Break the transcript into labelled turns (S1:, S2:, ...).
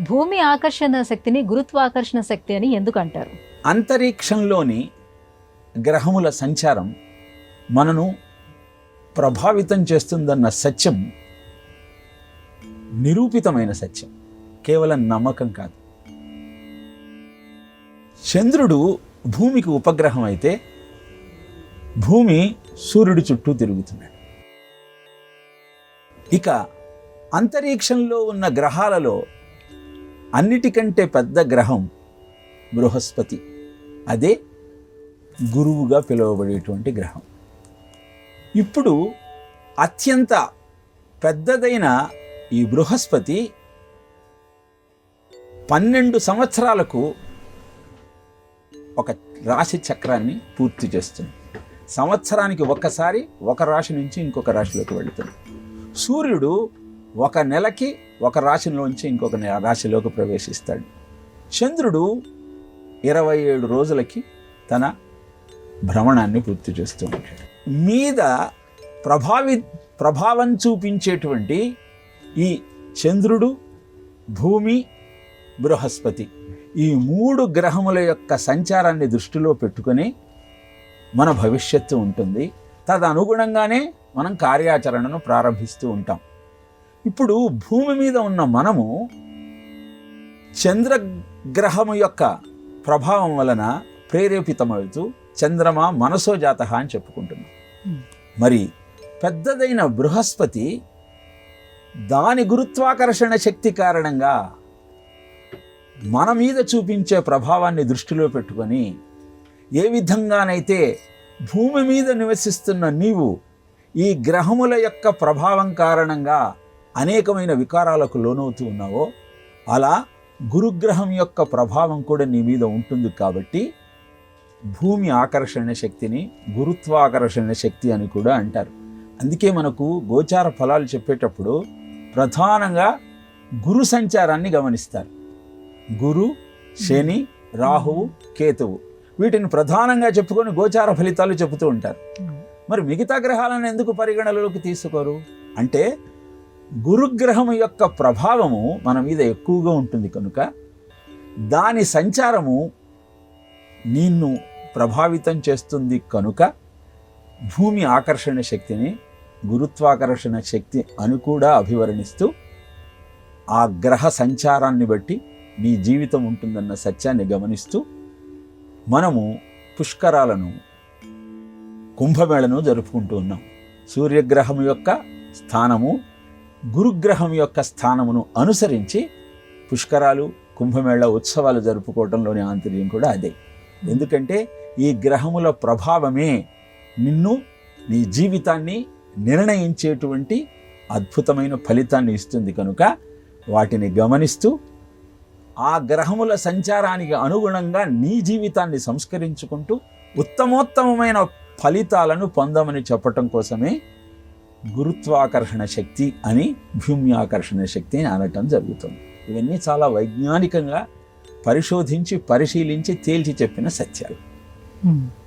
S1: భూమి ఆకర్షణ శక్తిని గురుత్వాకర్షణ శక్తి అని ఎందుకు అంటారు?
S2: అంతరిక్షంలోని గ్రహముల సంచారం మనను ప్రభావితం చేస్తుందన్న సత్యం నిరూపితమైన సత్యం, కేవలం నమ్మకం కాదు. చంద్రుడు భూమికి ఉపగ్రహం అయితే భూమి సూర్యుడి చుట్టూ తిరుగుతున్నాడు. ఇక అంతరిక్షంలో ఉన్న గ్రహాలలో అన్నిటికంటే పెద్ద గ్రహం బృహస్పతి. అదే గురువుగా పిలువబడేటువంటి గ్రహం. ఇప్పుడు అత్యంత పెద్దదైన ఈ బృహస్పతి 12 సంవత్సరాలకు ఒక రాశి చక్రాన్ని పూర్తి చేస్తుంది. సంవత్సరానికి ఒక్కసారి ఒక రాశి నుంచి ఇంకొక రాశిలోకి వెళుతుంది. సూర్యుడు ఒక నెలకి ఒక రాశిలోంచి ఇంకొక రాశిలోకి ప్రవేశిస్తాడు. చంద్రుడు 27 రోజులకి తన భ్రమణాన్ని పూర్తి చేస్తూ ఉంటాడు. మీద ప్రభావం చూపించేటువంటి ఈ చంద్రుడు, భూమి, బృహస్పతి, ఈ 3 గ్రహముల యొక్క సంచారాన్ని దృష్టిలో పెట్టుకొని మన భవిష్యత్తు ఉంటుంది. తదనుగుణంగానే మనం కార్యాచరణను ప్రారంభిస్తూ ఉంటాం. ఇప్పుడు భూమి మీద ఉన్న మనము చంద్రగ్రహము యొక్క ప్రభావం వలన ప్రేరేపితమవుతూ చంద్రమా మనసో జాతః అని చెప్పుకుంటున్నాం. మరి పెద్దదైన బృహస్పతి దాని గురుత్వాకర్షణ శక్తి కారణంగా మన మీద చూపించే ప్రభావాన్ని దృష్టిలో పెట్టుకొని ఏ విధంగానైతే భూమి మీద నివసిస్తున్న నీవు ఈ గ్రహముల యొక్క ప్రభావం కారణంగా అనేకమైన వికారాలకు లోనవుతూ ఉన్నావో, అలా గురుగ్రహం యొక్క ప్రభావం కూడా నీ మీద ఉంటుంది. కాబట్టి భూమి ఆకర్షణ శక్తిని గురుత్వాకర్షణ శక్తి అని కూడా అంటారు. అందుకే మనకు గోచార ఫలాలు చెప్పేటప్పుడు ప్రధానంగా గురు సంచారాన్ని గమనిస్తారు. గురు, శని, రాహువు, కేతువు, వీటిని ప్రధానంగా చెప్పుకొని గోచార ఫలితాలు చెబుతూ ఉంటారు. మరి మిగతా గ్రహాలను ఎందుకు పరిగణలోకి తీసుకోరు అంటే, గురుగ్రహం యొక్క ప్రభావము మన మీద ఎక్కువగా ఉంటుంది కనుక దాని సంచారము నిన్ను ప్రభావితం చేస్తుంది కనుక భూమి ఆకర్షణ శక్తిని గురుత్వాకర్షణ శక్తి అని కూడా అభివర్ణిస్తూ ఆ గ్రహ సంచారాన్ని బట్టి నీ జీవితం ఉంటుందన్న సత్యాన్ని గమనిస్తూ మనము పుష్కరాలను, కుంభమేళను జరుపుకుంటూ ఉన్నాం. సూర్యగ్రహం యొక్క స్థానము, గురుగ్రహం యొక్క స్థానమును అనుసరించి పుష్కరాలు, కుంభమేళ ఉత్సవాలు జరుపుకోవడంలోని ఆంతర్యం కూడా అదే. ఎందుకంటే ఈ గ్రహముల ప్రభావమే నిన్ను, నీ జీవితాన్ని నిర్ణయించేటువంటి అద్భుతమైన ఫలితాన్ని ఇస్తుంది కనుక వాటిని గమనిస్తూ ఆ గ్రహముల సంచారానికి అనుగుణంగా నీ జీవితాన్ని సంస్కరించుకుంటూ ఉత్తమోత్తమైన ఫలితాలను పొందమని చెప్పటం కోసమే గురుత్వాకర్షణ శక్తి అని భూమి ఆకర్షణ శక్తి అని అనటం జరుగుతుంది. ఇవన్నీ చాలా వైజ్ఞానికంగా పరిశోధించి, పరిశీలించి, తేల్చి చెప్పిన సత్యాలు.